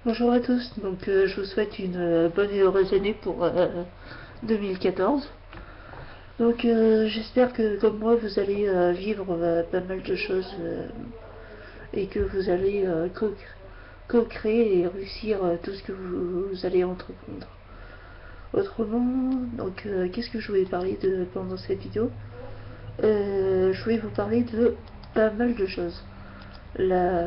Bonjour à tous, donc je vous souhaite une bonne et heureuse année pour 2014. Donc j'espère que comme moi vous allez vivre pas mal de choses et que vous allez co-créer et réussir tout ce que vous allez entreprendre. Autrement, donc qu'est-ce que je voulais parler de pendant cette vidéo? Je voulais vous parler de pas mal de choses. La,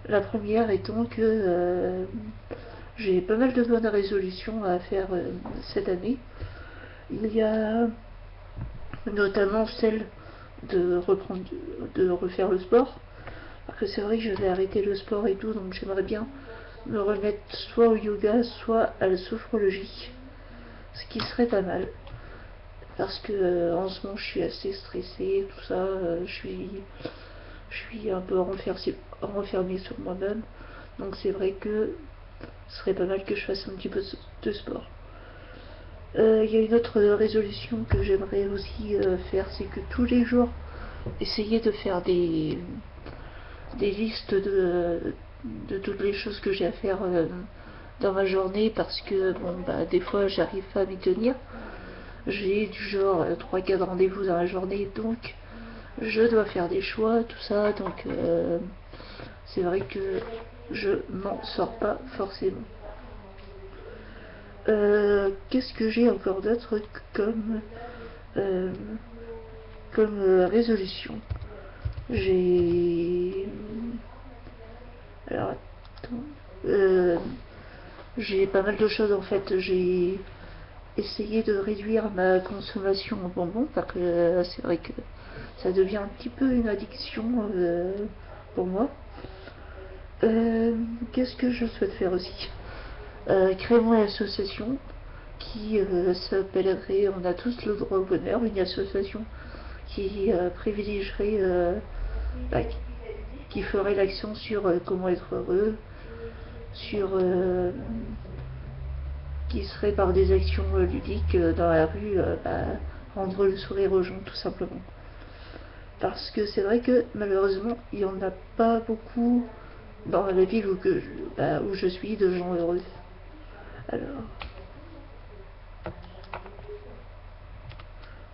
la première étant que j'ai pas mal de bonnes résolutions à faire cette année. Il y a notamment celle de reprendre, de refaire le sport. Parce que c'est vrai que j'avais arrêté le sport et tout, donc j'aimerais bien me remettre soit au yoga, soit à la sophrologie. Ce qui serait pas mal. Parce que en ce moment je suis assez stressée, tout ça, je suis un peu renfermée sur moi-même. Donc c'est vrai que ce serait pas mal que je fasse un petit peu de sport. Il y a une autre résolution que j'aimerais aussi faire, c'est que tous les jours, essayer de faire des listes de toutes les choses que j'ai à faire dans ma journée, parce que bon, bah, des fois j'arrive pas à m'y tenir. J'ai du genre 3-4 rendez-vous dans la journée, donc je dois faire des choix, tout ça, donc c'est vrai que je m'en sors pas forcément. Qu'est-ce que j'ai encore d'autre comme, euh, comme résolution? J'ai. Alors, attends. Euh, j'ai pas mal de choses en fait. J'ai essayé de réduire ma consommation en bonbons parce que c'est vrai que ça devient un petit peu une addiction pour moi. Qu'est-ce que je souhaite faire aussi? Créer mon association qui s'appellerait On a tous le droit au bonheur, une association qui privilégierait, bah, qui ferait l'accent sur comment être heureux, sur qui serait par des actions ludiques dans la rue, bah, rendre le sourire aux gens tout simplement. Parce que c'est vrai que malheureusement il n'y en a pas beaucoup dans la ville où je suis de gens heureux. Alors,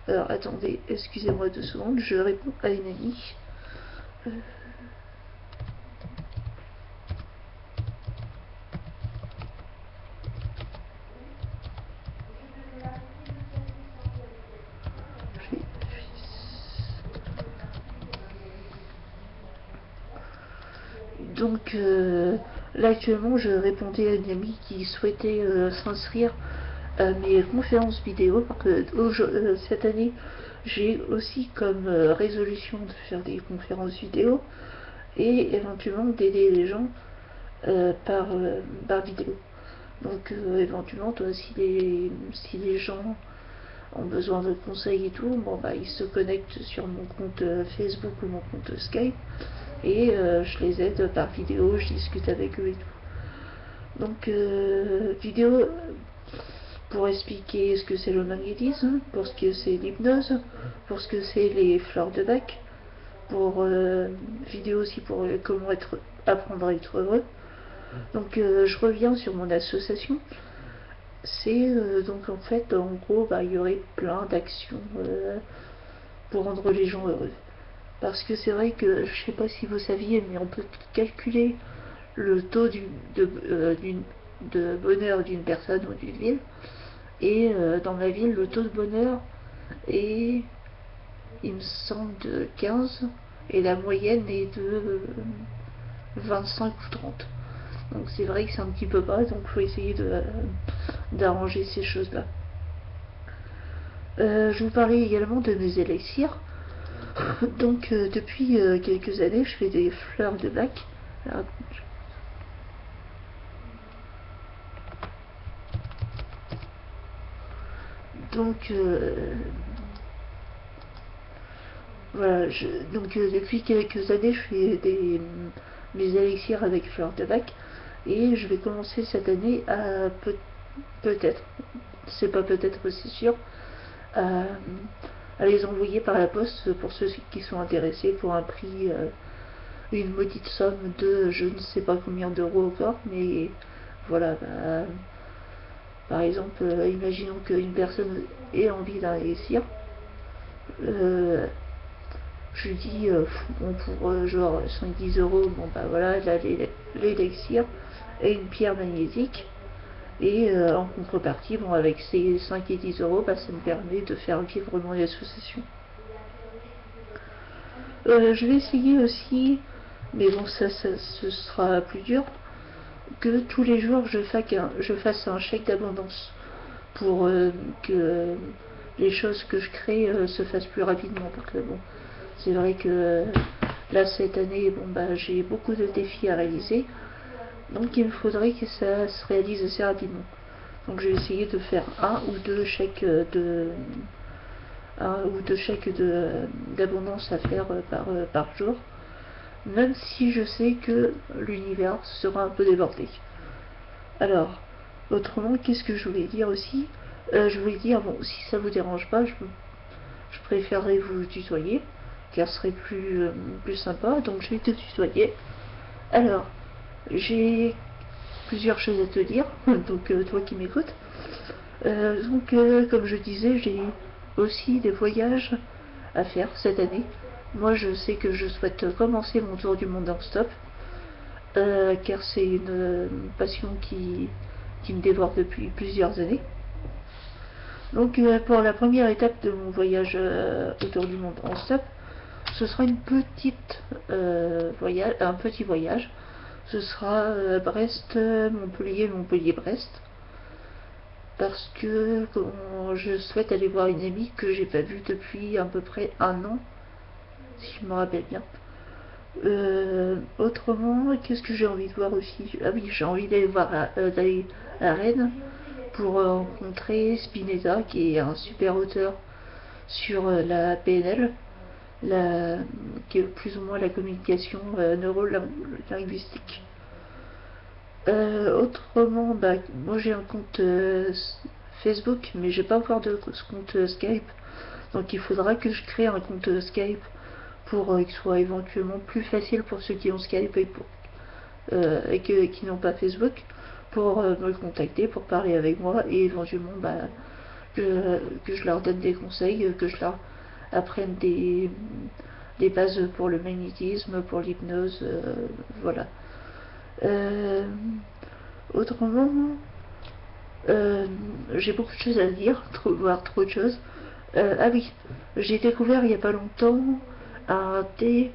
alors attendez, excusez-moi 2 secondes, je réponds à une amie. Euh, Donc là actuellement je répondais à une amie qui souhaitait s'inscrire à mes conférences vidéo parce que cette année j'ai aussi comme résolution de faire des conférences vidéo et éventuellement d'aider les gens par vidéo. Donc éventuellement toi si les gens ont besoin de conseils et tout, bon bah ils se connectent sur mon compte Facebook ou mon compte Skype et je les aide par vidéo, je discute avec eux et tout. Donc vidéo pour expliquer ce que c'est le magnétisme, pour ce que c'est l'hypnose, pour ce que c'est les fleurs de bac, pour vidéo aussi pour apprendre à être heureux. Donc je reviens sur mon association. C'est donc en fait en gros bah, il y aurait plein d'actions pour rendre les gens heureux. Parce que c'est vrai que je sais pas si vous saviez, mais on peut calculer le taux de bonheur d'une personne ou d'une ville. Et dans ma ville, le taux de bonheur est, il me semble, de 15 et la moyenne est de 25 ou 30. Donc c'est vrai que c'est un petit peu bas, donc il faut essayer d'arranger ces choses-là. Je vous parlais également de mes élixirs. Donc depuis quelques années, je fais des fleurs de bac. Alors, donc voilà, donc depuis quelques années, je fais mes élixirs avec fleurs de bac et je vais commencer cette année à peut-être, c'est pas peut-être, c'est sûr, à, à les envoyer par la poste pour ceux qui sont intéressés pour un prix une maudite somme de je ne sais pas combien d'euros encore, mais voilà, bah, par exemple, imaginons qu'une personne ait envie d'investir, euh, je lui dis, bon, pour genre 5-10 euros, bon bah voilà, là l'élixir et une pierre magnétique, et en contrepartie, bon, avec ces 5 et 10 euros, bah, ça me permet de faire vivre mon association. Je vais essayer aussi, mais bon, ça ce sera plus dur, que tous les jours je fasse un chèque d'abondance pour que les choses que je crée se fassent plus rapidement. Parce que bon, c'est vrai que là cette année, bon bah j'ai beaucoup de défis à réaliser, donc il me faudrait que ça se réalise assez rapidement. Donc je vais essayer de faire un ou deux chèques d'abondance à faire par jour, même si je sais que l'univers sera un peu débordé. Alors, autrement, qu'est-ce que je voulais dire aussi? Je voulais dire, bon, si ça vous dérange pas, je préférerais vous tutoyer, car ce serait plus sympa, donc je vais te tutoyer. Alors, j'ai plusieurs choses à te dire, donc toi qui m'écoutes. Comme je disais, j'ai aussi des voyages à faire cette année. Moi, je sais que je souhaite commencer mon tour du monde en stop, car c'est une passion qui me dévore depuis plusieurs années. Donc, pour la première étape de mon voyage autour du monde en stop, ce sera un petit voyage. Ce sera Brest, Montpellier, Montpellier-Brest. Parce que je souhaite aller voir une amie que j'ai pas vue depuis à peu près un an, si je me rappelle bien. Autrement, qu'est-ce que j'ai envie de voir aussi? Ah oui, j'ai envie d'aller à Rennes pour rencontrer Spinetta, qui est un super auteur sur la PNL, qui est plus ou moins la communication neuro-linguistique. Autrement, bah, moi j'ai un compte Facebook, mais j'ai pas encore de compte Skype. Donc il faudra que je crée un compte Skype pour qu'il soit éventuellement plus facile pour ceux qui ont Skype et qui n'ont pas Facebook, pour me contacter, pour parler avec moi, et éventuellement bah, que je leur donne des conseils, que je leur apprenne des bases pour le magnétisme, pour l'hypnose, voilà. Euh, Autrement, j'ai beaucoup de choses à dire, voire trop de choses. Ah oui, j'ai découvert il n'y a pas longtemps un thé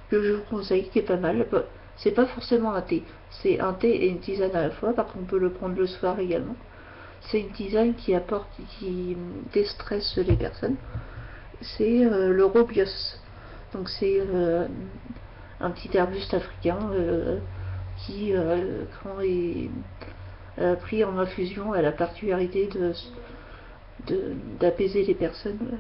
que je vous conseille, qui est pas mal. Bah, c'est pas forcément un thé, c'est un thé et une tisane à la fois, par contre on peut le prendre le soir également. C'est une tisane qui déstresse les personnes. C'est l'eurobios. Donc c'est un petit arbuste africain qui, quand est pris en infusion, a la particularité d'apaiser les personnes.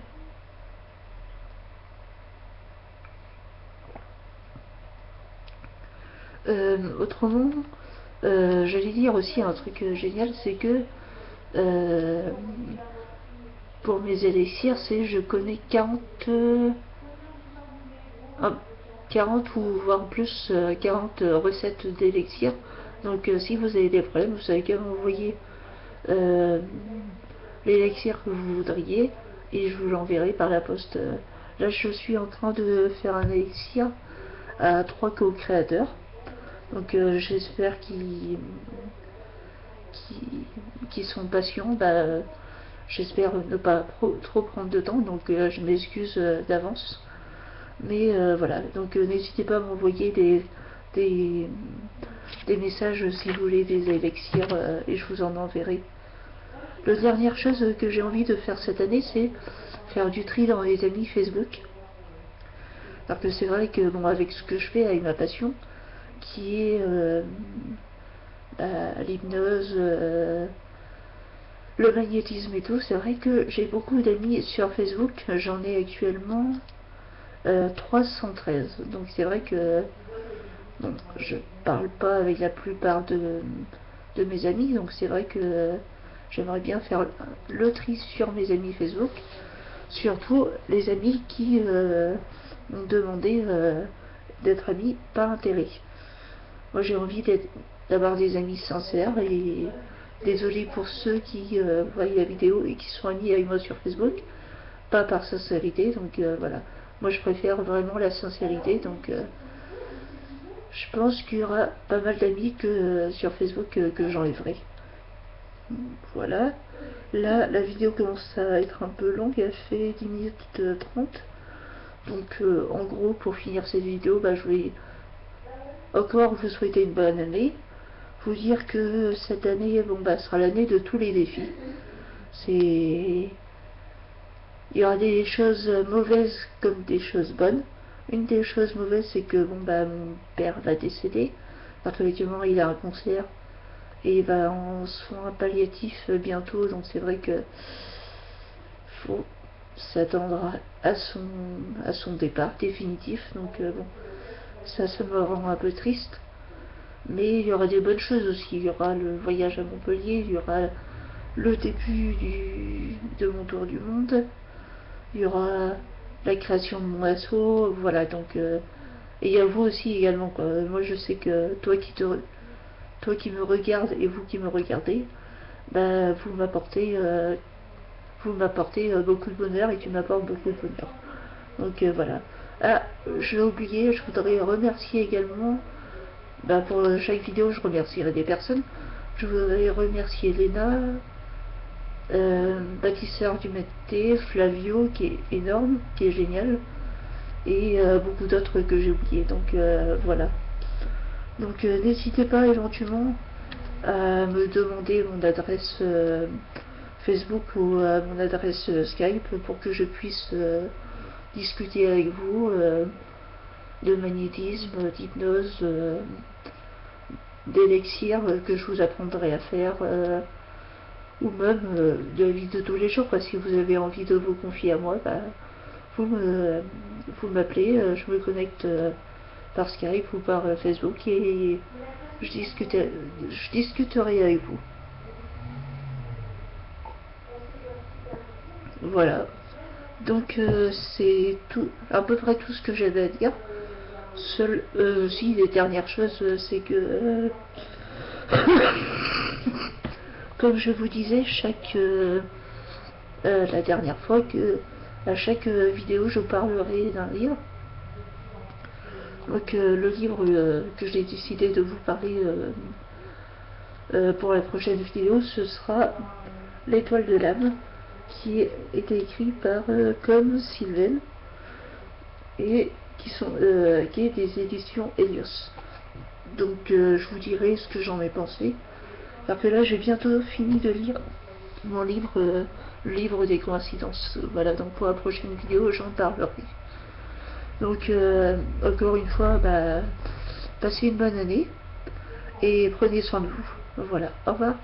Autrement, j'allais dire aussi un truc génial, c'est que pour mes élixirs, je connais 40 ou voire plus 40 recettes d'élixir. Donc si vous avez des problèmes, vous savez qu'à m'envoyer euh, l'élixir que vous voudriez et je vous l'enverrai par la poste. Là je suis en train de faire un élixir à 3 co-créateurs. Donc j'espère qu'ils sont patients. Bah, j'espère ne pas trop prendre de temps, donc je m'excuse d'avance. Mais voilà, donc n'hésitez pas à m'envoyer des, des messages si vous voulez des élixirs et je vous en enverrai. La dernière chose que j'ai envie de faire cette année, c'est faire du tri dans les amis Facebook. Parce que c'est vrai que bon, avec ce que je fais, avec ma passion, qui est l'hypnose, le magnétisme et tout, c'est vrai que j'ai beaucoup d'amis sur Facebook. J'en ai actuellement 313. Donc c'est vrai que bon, je parle pas avec la plupart de mes amis, donc c'est vrai que j'aimerais bien faire le tri sur mes amis Facebook, surtout les amis qui m'ont demandé d'être amis par intérêt. Moi j'ai envie d'avoir des amis sincères, et désolé pour ceux qui voient la vidéo et qui sont amis avec moi sur Facebook, pas par sincérité, donc voilà. Moi je préfère vraiment la sincérité, donc je pense qu'il y aura pas mal d'amis sur Facebook que j'enlèverai. Voilà. Là, la vidéo commence à être un peu longue, elle fait 10 minutes 30. Donc en gros, pour finir cette vidéo, je vais encore vous souhaiter une bonne année. Vous dire que cette année, sera l'année de tous les défis. Il y aura des choses mauvaises comme des choses bonnes. Une des choses mauvaises, c'est que mon père va décéder. Actuellement, il a un cancer et il va en soins palliatifs bientôt, donc c'est vrai que faut s'attendre à son départ définitif. Donc ça me rend un peu triste. Mais il y aura des bonnes choses aussi. Il y aura le voyage à Montpellier, il y aura le début de mon tour du monde, il y aura la création de mon asso, voilà. Donc et il y a vous aussi également, quoi. Moi je sais que toi qui me regardes et vous qui me regardez, vous m'apportez beaucoup de bonheur, et tu m'apportes beaucoup de bonheur. Donc voilà. Ah, j'ai oublié, je voudrais remercier également, pour chaque vidéo je remercierai des personnes. Je voudrais remercier Léna, bâtisseur du Mété, Flavio qui est énorme, qui est génial, et beaucoup d'autres que j'ai oubliés. Donc voilà. Donc n'hésitez pas éventuellement à me demander mon adresse Facebook ou mon adresse Skype pour que je puisse discuter avec vous de magnétisme, d'hypnose, d'élixir que je vous apprendrai à faire, ou même de la vie de tous les jours. Si vous avez envie de vous confier à moi, vous m'appelez, je me connecte par Skype ou par Facebook, et je discuterai avec vous. Voilà. Donc c'est à peu près tout ce que j'avais à dire. Si les dernières choses, c'est que comme je vous disais la dernière fois, que à chaque vidéo je parlerai d'un livre. Donc le livre que j'ai décidé de vous parler pour la prochaine vidéo, ce sera L'étoile de l'âme, qui a été écrit par Com Sylvain, et qui est des éditions Helios. Donc je vous dirai ce que j'en ai pensé. Alors que là j'ai bientôt fini de lire mon livre, le livre des coïncidences. Voilà, donc pour la prochaine vidéo j'en parlerai. Donc encore une fois, passez une bonne année et prenez soin de vous. Voilà, au revoir.